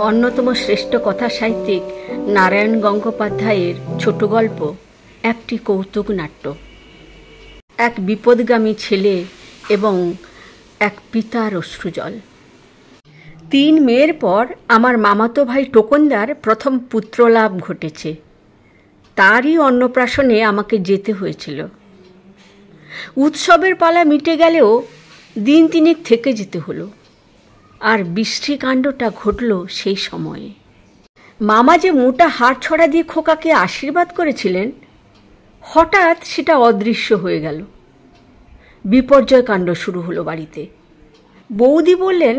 অন্যতম শ্রেষ্ঠ কথা সাহিত্যিক নারায়ণ গঙ্গোপাধ্যায়ের ছোট গল্প একটি কৌতুক নাট্য। এক বিপদগামী ছেলে এবং এক পিতার অশ্রুজল। 3 মেয়ের পর আমার মামাতো ভাই টোকনদার প্রথম পুত্রলাভ ঘটেছে। তারই অন্নপ্রাশনে আমাকে যেতে হয়েছিল। উৎসবের পালা মিটে গেলেও দিন 3 থেকে যেতে হলো। আর বৃষ্টিকাণ্ডটা ঘটল সেই সময়ে। মামা যে মোটা হাড় ছড়া দিয়ে খোকাকে আশীর্বাদ করেছিলেন, হঠাৎ সেটা অদৃশ্য হয়ে গেল। বিপর্যয় কাণ্ড শুরু হলো বাড়িতে। বৌদি বললেন,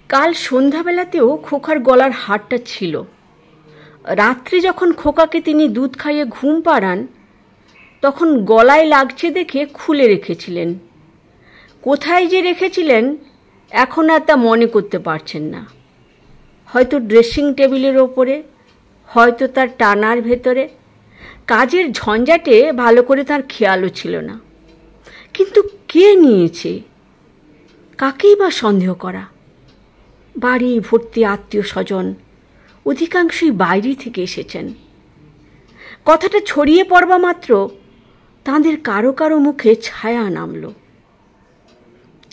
কাল সন্ধ্যাবেলাতেও খোকার গলার হাড়টা ছিল। রাত্রি যখন খোকাকে তিনি দুধ খাইয়ে ঘুম পাড়ান, তখন গলায় লাগছে দেখে খুলে রেখেছিলেন। কোথায় যে রেখেছিলেন এখন আর তা মনে করতে পারছেন না। হয়তো ড্রেসিং টেবিলের ওপরে, হয়তো তার টানার ভেতরে। কাজের ঝঞ্ঝাটে ভালো করে তার খেয়ালও ছিল না। কিন্তু কে নিয়েছে? কাকেই বা সন্দেহ করা? বাড়ি ভর্তি আত্মীয় স্বজন, অধিকাংশই বাইরে থেকে এসেছেন। কথাটা ছড়িয়ে পড়বা মাত্র তাঁদের কারো কারো মুখে ছায়া নামল।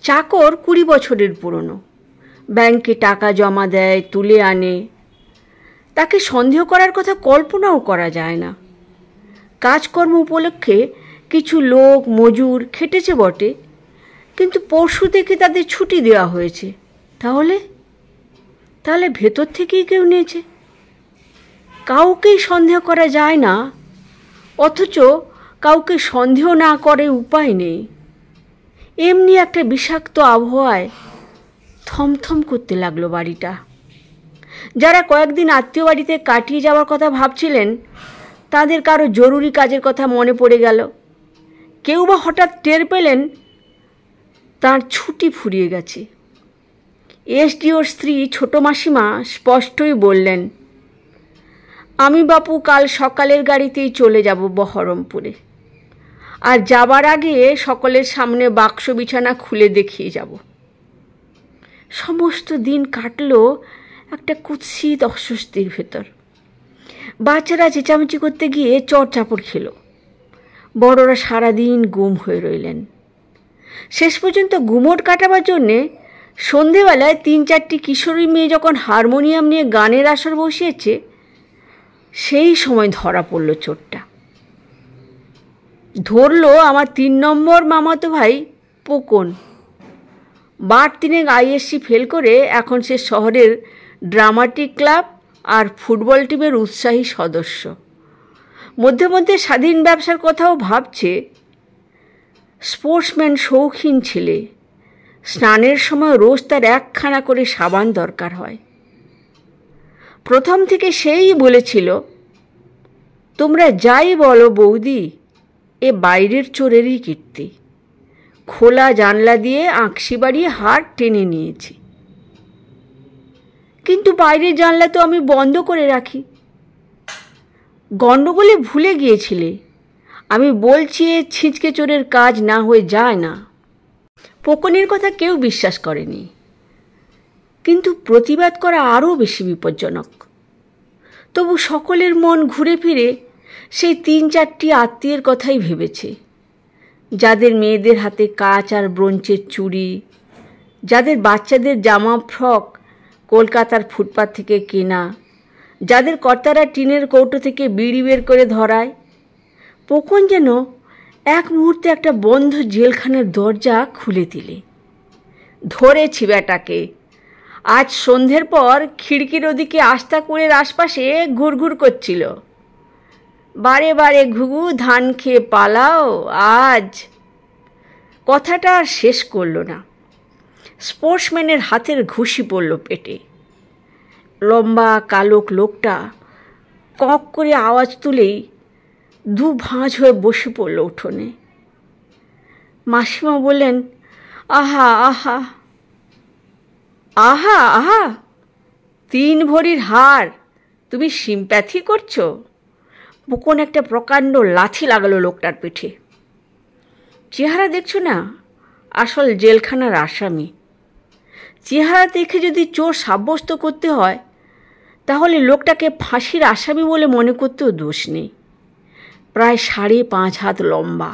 চাকর 20 বছরের পুরনো, ব্যাংকে টাকা জমা দেয়, তুলে আনে। তাকে সন্দেহ করার কথা কল্পনাও করা যায় না। কাজকর্ম উপলক্ষে কিছু লোক মজুর খেটেছে বটে, কিন্তু পরশু থেকে তাদের ছুটি দেওয়া হয়েছে। তাহলে ভেতর থেকেই কেউ নিয়েছে। কাউকেই সন্দেহ করা যায় না, অথচ কাউকে সন্দেহ না করে উপায় নেই। এমনি একটা বিষাক্ত আবহাওয়ায় থমথম করতে লাগলো বাড়িটা। যারা কয়েকদিন আত্মীয় বাড়িতে কাটিয়ে যাওয়ার কথা ভাবছিলেন, তাদের কারো জরুরি কাজের কথা মনে পড়ে গেল। কেউ বা হঠাৎ টের পেলেন তার ছুটি ফুরিয়ে গেছে। এসডিওর স্ত্রী ছোট মাসিমা স্পষ্টই বললেন, আমি বাপু কাল সকালের গাড়িতেই চলে যাব বহরমপুরে, আর যাবার আগে সকলের সামনে বাক্স বিছানা খুলে দেখিয়ে যাব। সমস্ত দিন কাটলো একটা কুৎসিত অস্বস্তির ভেতর। বাচ্চারা চেঁচামেচি করতে গিয়ে চড়চাপড় খেল। বড়রা সারাদিন গুম হয়ে রইলেন। শেষ পর্যন্ত গুমোট কাটাবার জন্যে সন্ধেবেলায় 3-4টি কিশোরী মেয়ে যখন হারমোনিয়াম নিয়ে গানের আসর বসিয়েছে, সেই সময় ধরা পড়ল চোরটা। ধরল আমার 3 নম্বর মামাতো ভাই পোকন। বার 3 আইএসসি ফেল করে এখন সে শহরের ড্রামাটিক ক্লাব আর ফুটবল টিমের উৎসাহী সদস্য। মধ্যে মধ্যে স্বাধীন ব্যবসার কথাও ভাবছে। স্পোর্টসম্যান, শৌখিন ছেলে। স্নানের সময় রোজ তার 1খানা করে সাবান দরকার হয়। প্রথম থেকে সেই বলেছিল, তোমরা যাই বলো বৌদি, এ বাইরের চোরেরই কীর্তি। খোলা জানলা দিয়ে আঁকশি বাড়িয়ে হাড় টেনে নিয়েছি। কিন্তু বাইরের জানলা তো আমি বন্ধ করে রাখি। গণ্ডগোলে ভুলে গিয়েছিলে। আমি বলছি, এ ছিঁচকে চোরের কাজ না হয়ে যায় না। পোকনের কথা কেউ বিশ্বাস করেনি, কিন্তু প্রতিবাদ করা আরও বেশি বিপজ্জনক। তবু সকলের মন ঘুরে ফিরে সেই 3-4টি আত্মীয়ের কথাই ভেবেছে, যাদের মেয়েদের হাতে কাচ আর ব্রোঞ্চের চুড়ি, যাদের বাচ্চাদের জামা ফ্রক কলকাতার ফুটপাত থেকে কেনা, যাদের কর্তারা টিনের কৌটো থেকে বিড়ি বের করে ধরায়। পোকন যেন এক মুহূর্তে একটা বন্ধ জেলখানার দরজা খুলে দিলে। ধরেছি বেটাকে। আজ সন্ধ্যের পর খিড়কির ওদিকে আস্তাকুড়ের আশপাশে ঘুরঘুর করছিল। বারে বারে ঘুঘু ধান খেয়ে পালাও আজ। কথাটা আর শেষ করল না। স্পোর্টসম্যানের হাতের ঘুষি পড়ল পেটে। লম্বা কালক লোকটা কক করে আওয়াজ তুলেই 2 ভাঁজ হয়ে বসে পড়ল উঠোনে। মাসিমা বললেন, আহা আহা আহা আহা, 3 ভরির হার, তুমি সিম্প্যাথি করছো? পোকন একটা প্রকাণ্ড লাথি লাগালো লোকটার পিঠে। চেহারা দেখছো না? আসল জেলখানার আসামি। চেহারা দেখে যদি চোর সাব্যস্ত করতে হয়, তাহলে লোকটাকে ফাঁসির আসামি বলে মনে করতেও দোষ নেই। প্রায় 5.5 হাত লম্বা,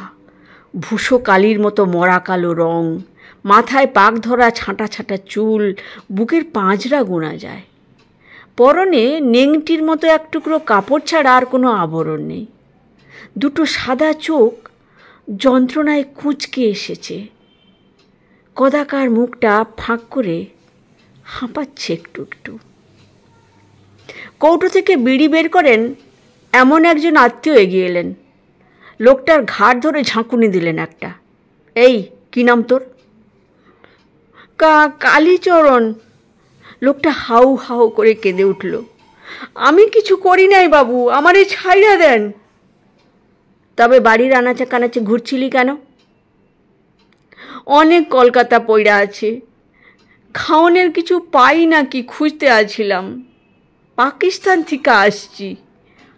ভুসো কালির মতো মরা কালো রং, মাথায় পাক ধরা ছাঁটা ছাঁটা চুল, বুকের পাঁজরা গোনা যায়। পরনে নেংটির মতো এক টুকরো কাপড় ছাড়া আর কোনো আবরণ নেই। দুটো সাদা চোখ যন্ত্রণায় কুঁচকে এসেছে। কদাকার মুখটা ফাঁক করে হাঁপাচ্ছে একটু একটু। কৌটো থেকে বিড়ি বের করেন এমন একজন আত্মীয় এগিয়ে এলেন। লোকটার ঘাড় ধরে ঝাঁকুনি দিলেন একটা। এই, কি নাম তোর? কালীচরণ। লোকটা হাউ হাউ করে কেঁদে উঠল। আমি কিছু করি নাই বাবু, আমারে ছাইড়া দেন। তবে বাড়ির আনাচে কানাচে ঘুরছিলি কেন? অনেক কলকাতা পইড়া আছে, খাওনের কিছু পাই নাকি খুঁজতে আছিলাম। পাকিস্তান থেকে আসছি,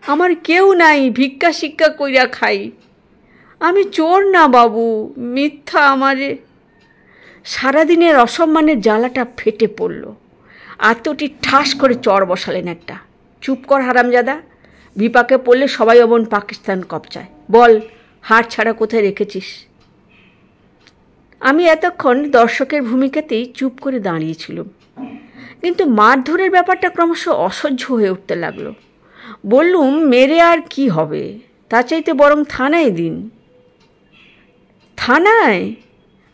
আমার কেউ নাই, ভিক্ষা শিক্ষা কইরা খাই। আমি চোর না বাবু, মিথ্যা আমারে। সারাদিনের অসম্মানের জ্বালাটা ফেটে পড়ল। আত্মটি ঠাস করে চড় বসালেন একটা। চুপ কর হারামজাদা, বিপাকে পড়লে সবাই অমন পাকিস্তান কবচায়। বল, হাড় ছাড়া কোথায় রেখেছিস? আমি এতক্ষণ দর্শকের ভূমিকাতেই চুপ করে দাঁড়িয়েছিলাম, কিন্তু মারধরের ব্যাপারটা ক্রমশ অসহ্য হয়ে উঠতে লাগলো। বললুম, মেরে আর কি হবে, তা চাইতে বরং থানায় দিন। থানায়?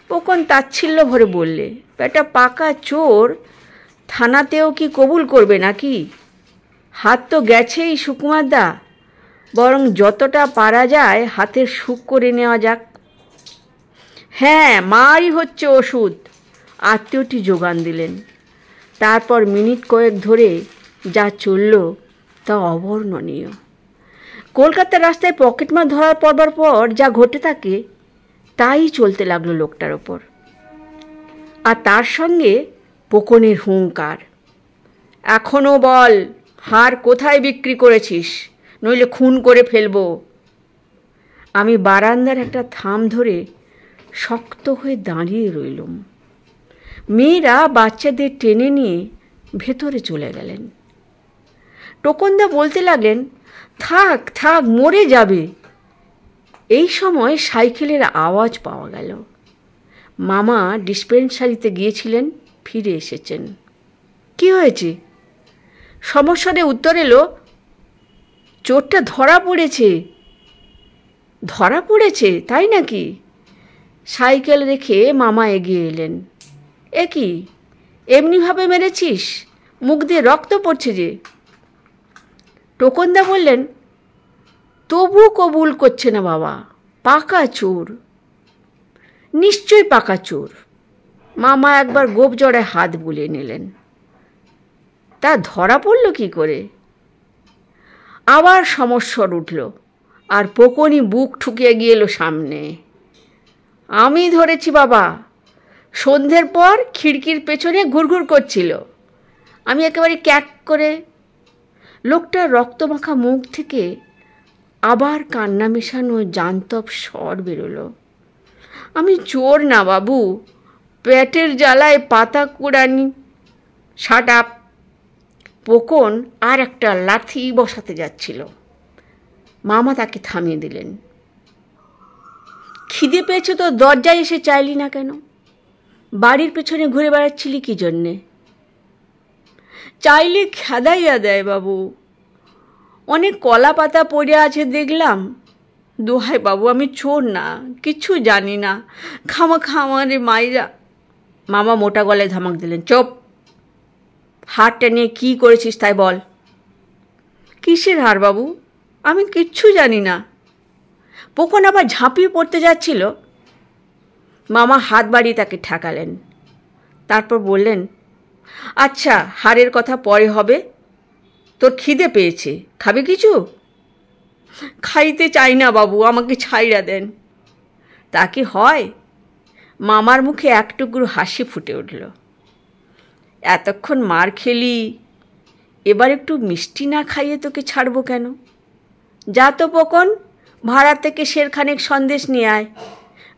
পোকন তাচ্ছিল্য ভরে বললে, বেটা পাকা চোর, থানাতেও কি কবুল করবে নাকি? হাত তো গেছেই সুকুমারদা, বরং যতটা পারা যায় হাতের সুখ করে নেওয়া যাক। হ্যাঁ, মারই হচ্ছে ওষুধ, আত্মীয়টি যোগান দিলেন। তারপর মিনিট কয়েক ধরে যা চলল তা অবর্ণনীয়। কলকাতার রাস্তায় পকেটমার ধরার পড়বার পর যা ঘটে থাকে তাই চলতে লাগলো লোকটার ওপর। আর তার সঙ্গে পোকনের হুঙ্কার, এখনও বল, হার কোথায় বিক্রি করেছিস, নইলে খুন করে ফেলবো। আমি বারান্দার একটা থাম ধরে শক্ত হয়ে দাঁড়িয়ে রইলুম। মেয়েরা বাচ্চাদের টেনে নিয়ে ভেতরে চলে গেলেন। টোকনদা বলতে লাগলেন, থাক থাক, মরে যাবে। এই সময় সাইকেলের আওয়াজ পাওয়া গেল। মামা ডিসপেন্সারিতে গিয়েছিলেন, ফিরে এসেছেন। কি হয়েছে? সমস্যারে উত্তর এলো, চোরটা ধরা পড়েছে। ধরা পড়েছে, তাই নাকি? সাইকেল রেখে মামা এগিয়ে এলেন। এ কি, এমনিভাবে মেরেছিস? মুখ দিয়ে রক্ত পড়ছে যে। টোকনদা বললেন, তবু কবুল করছে না বাবা, পাকা চোর। নিশ্চয় পাকা চোর। মামা একবার গোপ জড়ে হাত বুলিয়ে নিলেন। তা ধরা পড়ল কি করে? আবার সমস্যর উঠল, আর পোকনি বুক ঠুকিয়ে গিয়ে এলো সামনে। আমি ধরেছি বাবা, সন্ধ্যের পর খিড়কির পেছনে ঘুরঘুর করছিল, আমি একেবারে ক্যাক করে। লোকটার রক্তমাখা মুখ থেকে আবার কান্না মেশানো জান্তব স্বর বেরোলো। আমি চোর না বাবু, পেটের জ্বালায় পাতা কুড়ানি। Shut up. পোকন আর একটা লাথি বসাতে যাচ্ছিল, মামা তাকে থামিয়ে দিলেন। খিদে পেয়েছে তো দরজায় এসে চাইলি না কেন? বাড়ির পেছনে ঘুরে বেড়াচ্ছিলি কি জন্যে? চাইলে খেদাইয়া দেয় বাবু, অনেক কলা পাতা পড়ে আছে দেখলাম। দোহাই বাবু, আমি চোর না, কিচ্ছু জানি না, খামাখা আমারে মাইরা। মামা মোটা গলায় ধমক দিলেন, চুপ। হারটা নিয়ে কী করেছিস তাই বল। কিসের হার বাবু? আমি কিচ্ছু জানি না। পোকন আবার ঝাঁপিয়ে পড়তে যাচ্ছিল, মামা হাত বাড়িয়ে তাকে ঠেকালেন। তারপর বললেন, আচ্ছা, হারের কথা পরে হবে, তোর খিদে পেয়েছে, খাবে কিছু? খাইতে চাই না বাবু, আমাকে ছাইড়া দেন। তা কি হয়? মামার মুখে এক টুকরো হাসি ফুটে উঠল। এতক্ষণ মার খেলি, এবার একটু মিষ্টি না খাইয়ে তোকে ছাড়বো কেন? যা তো পোকন, ভাড়া থেকে সেরখানেক সন্দেশ নিয়ে আয়,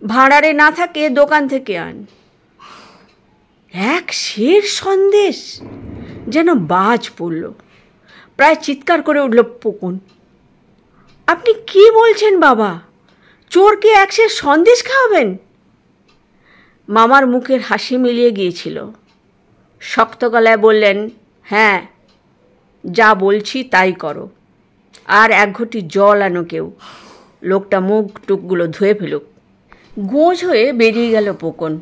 ভাড়ারে না থাকে দোকান থেকে আন। 1 সের সন্দেশ? যেন বাজ পড়ল। প্রায় চিৎকার করে উঠল পকুন। আপনি কি বলছেন বাবা? চোরকে একশের সন্দেশ খাওয়াবেন? মামার মুখের হাসি মিলিয়ে গিয়েছিল। শক্ত গলায় বললেন, হ্যাঁ, যা বলছি তাই করো, আর এক ঘটি জল আনো কেউ। লোকটা মুখ টুকগুলো ধুয়ে ফেলুক। গোঁজ হয়ে বেরিয়ে গেল পকন।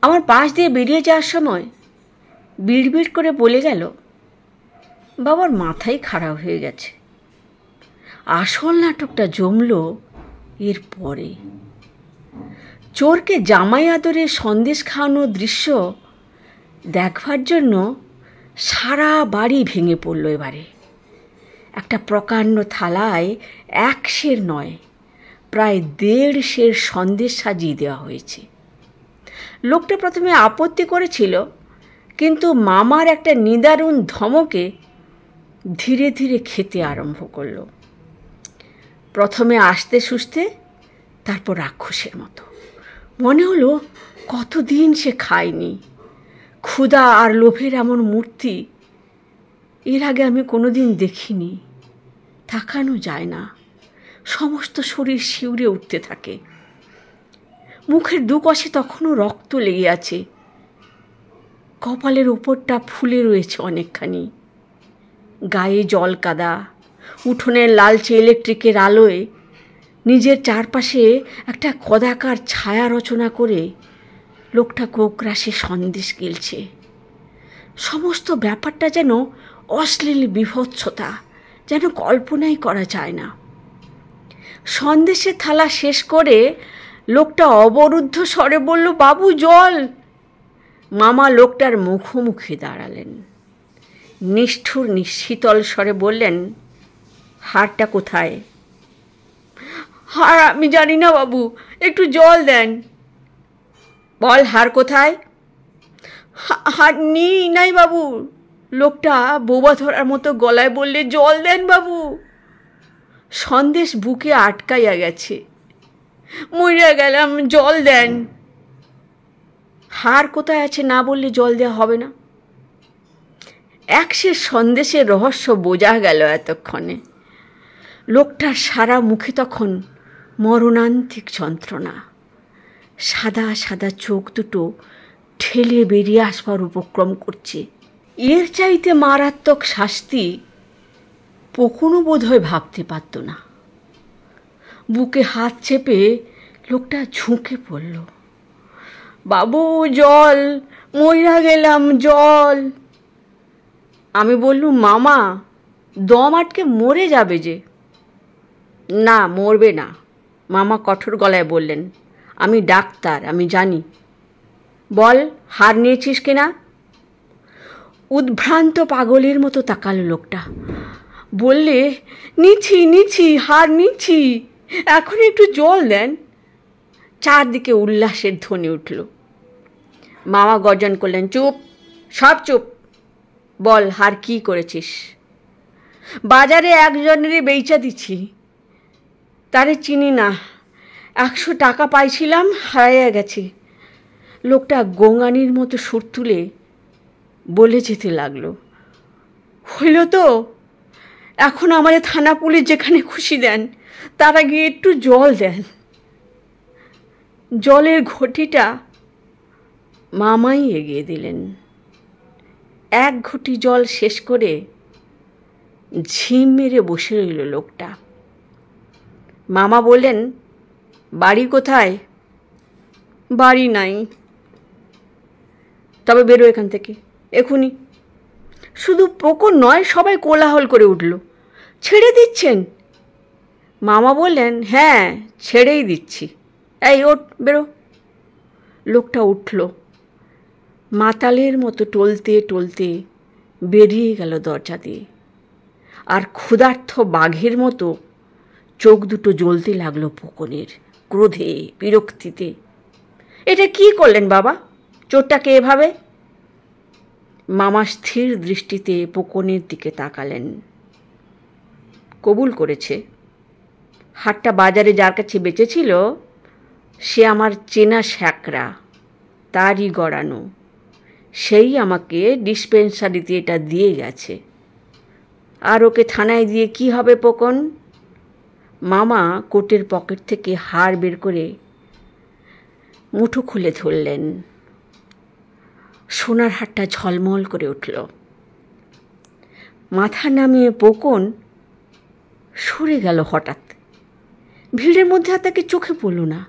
আমার পাশ দিয়ে বেরিয়ে যাওয়ার সময় বিড়বিড় করে বলে গেল, বাবার মাথাই খারাপ হয়ে গেছে। আসল নাটকটা জমল এর পরে। চোরকে জামাই আদরে সন্দেশ খাওয়ানোর দৃশ্য দেখবার জন্য সারা বাড়ি ভেঙে পড়ল এবারে। একটা প্রকাণ্ড থালায় 1 সের নয়, প্রায় 1.5 সের সন্দেশ সাজিয়ে দেওয়া হয়েছে। লোকটা প্রথমে আপত্তি করেছিল, কিন্তু মামার একটা নিদারুণ ধমকে ধীরে ধীরে খেতে আরম্ভ করল। প্রথমে আস্তে সুস্তে, তারপর রাক্ষসের মতো। মনে হলো কতদিন সে খায়নি। ক্ষুধা আর লোভের এমন মূর্তি এর আগে আমি কোনোদিন দেখিনি। তাকানো যায় না, সমস্ত শরীর শিউরে উঠতে থাকে। মুখের দুপাশে তখনও রক্ত লেগে আছে। কপালের ওপরটা ফুলে রয়েছে অনেকখানি। গায়ে জল কাদা। উঠোনের লালচে ইলেকট্রিকের আলোয় নিজের চারপাশে একটা কদাকার ছায়া রচনা করে লোকটা কোকরাশে সন্দেশ গিলছে। সমস্ত ব্যাপারটা যেন অশ্লীল বিভৎসতা, যেন কল্পনাই করা যায় না। সন্দেশের থালা শেষ করে লোকটা অবরুদ্ধ স্বরে বলল, বাবু জল। মামা লোকটার মুখোমুখি দাঁড়ালেন। নিষ্ঠুর শীতল স্বরে বললেন, হাড়টা কোথায়? হাড় আমি জানি না বাবু, একটু জল দেন। বল, হাড় কোথায়? হাড় নাই বাবু। লোকটা বোবা ধরার মতো গলায় বললে, জল দেন বাবু। সন্দেশ বুকে আটকাইয়া গেছে। মরিয়া গেলাম, জল দেন। হাড় কোথায় আছে না বললে জল দেওয়া হবে না। 1 সের সন্দেশের রহস্য বোঝা গেল এতক্ষণে। লোকটার সারা মুখে তখন মরণান্তিক যন্ত্রণা। সাদা সাদা চোখ দুটো ঠেলে বেরিয়ে আসবার উপক্রম করছে। এর চাইতে মারাত্মক শাস্তি পকুনও বোধহয় ভাবতে পারত না। বুকে হাত চেপে লোকটা ঝুঁকে পড়ল। বাবু জল, মইরা গেলাম, জল। আমি বললুম, মামা দম আটকে মরে যাবে যে। না, মরবে না, মামা কঠোর গলায় বললেন। আমি ডাক্তার, আমি জানি। বল, হাড় নিয়েছিস কিনা? উদ্ভ্রান্ত পাগলের মতো তাকালো লোকটা। বললে, নিচ্ছি, হাড় নিচ্ছি, এখন একটু জল দেন। চারদিকে উল্লাসের ধ্বনি উঠল। মামা গর্জন করলেন, চুপ, সব চুপ। বল, হাড় কি করেছিস? বাজারে একজনেরই বেচা দিচ্ছি, তারে চিনি না। 100 টাকা পাইছিলাম, হারাইয়া গেছে। লোকটা গঙ্গানির মতো সুর তুলে বলে যেতে লাগলো, হইল তো, এখন আমাদের থানা পুলিশ যেখানে খুশি দেন, তার আগে একটু জল দেন। জলের ঘটিটা মামাই এগিয়ে দিলেন। 1 ঘটি জল শেষ করে ঝিম মেরে বসে রইল লোকটা। মামা বললেন, বাড়ি কোথায়? বাড়ি নাই। তবে বেরো এখান থেকে এখুনি। শুধু পকন নয়, সবাই কোলাহল করে উঠল। ছেড়ে দিচ্ছেন? মামা বললেন, হ্যাঁ, ছেড়েই দিচ্ছি। এই ওঠ, বেরো। লোকটা উঠল। মাতালের মতো টলতে টলতে বেরিয়ে গেল দরজা দিয়ে। আর ক্ষুধার্ত বাঘের মতো চোখ দুটো জ্বলতে লাগলো পকনের, ক্রোধে, বিরক্তিতে। এটা কি করলেন বাবা? চোরটাকে এভাবে? মামা স্থির দৃষ্টিতে পকনের দিকে তাকালেন। কবুল করেছে। হাটটা বাজারে যার কাছে বেচেছিল সে আমার চেনা শ্যাকরা, তারই গড়ানো। সেই আমাকে ডিসপেন্সারিতে এটা দিয়ে গেছে। আর ওকে থানায় দিয়ে কি হবে পোকন? মামা কোটের পকেট থেকে হার বের করে মুঠো খুলে ধরলেন। সোনার হারটা ঝলমল করে উঠল। মাথা নামিয়ে পোকন সরে গেল হঠাৎ। ভিড়ের মধ্যে আর তাকে চোখে পড়ল না।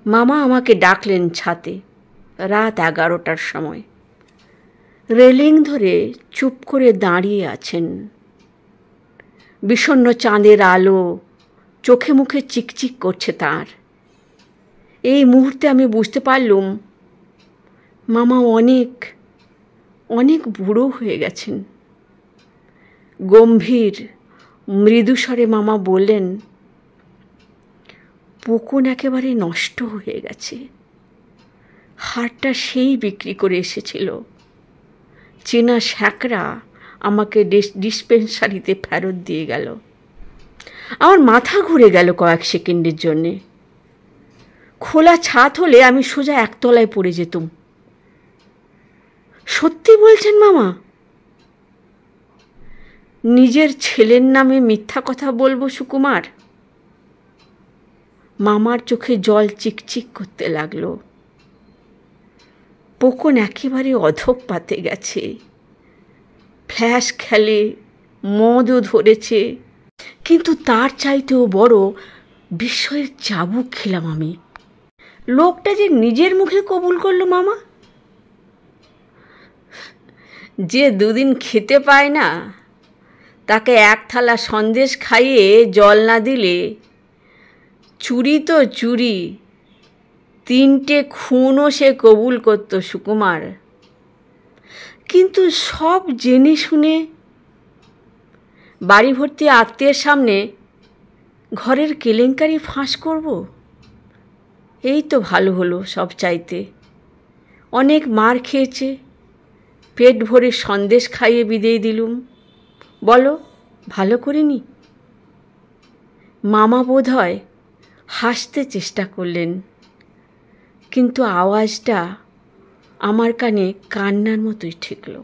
মামা আমাকে ডাকলেন ছাতে, রাত 11টার সময়। রেলিং ধরে চুপ করে দাঁড়িয়ে আছেন। বিষণ্ণ চাঁদের আলো চোখে মুখে চিকচিক করছে তার। এই মুহূর্তে আমি বুঝতে পারলুম মামা অনেক অনেক বুড়ো হয়ে গেছেন। গম্ভীর মৃদুস্বরে মামা বললেন, পোকন একেবারে নষ্ট হয়ে গেছে। হারটা সেই বিক্রি করে এসেছিল। চেনা শ্যাকরা আমাকে ডিসপেন্সারিতে ফেরত দিয়ে গেল। আমার মাথা ঘুরে গেল কয়েক সেকেন্ডের জন্যে। খোলা ছাদ হলে আমি সোজা একতলায় পড়ে যেতুম। সত্যি বলছেন মামা? নিজের ছেলের নামে মিথ্যা কথা বলবো সুকুমার? মামার চোখে জল চিকচিক করতে লাগলো। পোকন একেবারে অধঃপাতে গেছে। ফ্ল্যাশ খেলে, মদও ধরেছে, কিন্তু তার চাইতেও বড় বিস্ময়ের চাবুক খেলাম আমি। লোকটা যে নিজের মুখে কবুল করলো মামা। যে দুদিন খেতে পায় না তাকে এক থালা সন্দেশ খাইয়ে জল না দিলে চুরি তো চুরি, 3টে খুনও সে কবুল করত সুকুমার। কিন্তু সব জেনে শুনে বাড়ি ভর্তি আত্মীয়ের সামনে ঘরের কেলেঙ্কারি ফাঁস করব? এই তো ভালো হলো সব চাইতে। অনেক মার খেয়েছে, পেট ভরে সন্দেশ খাইয়ে বিদেয় দিলুম। বলো, ভালো করিনি? মামা বোধ হয় হাসতে চেষ্টা করলেন, কিন্তু আওয়াজটা আমার কানে কান্নার মতোই ঠেকল।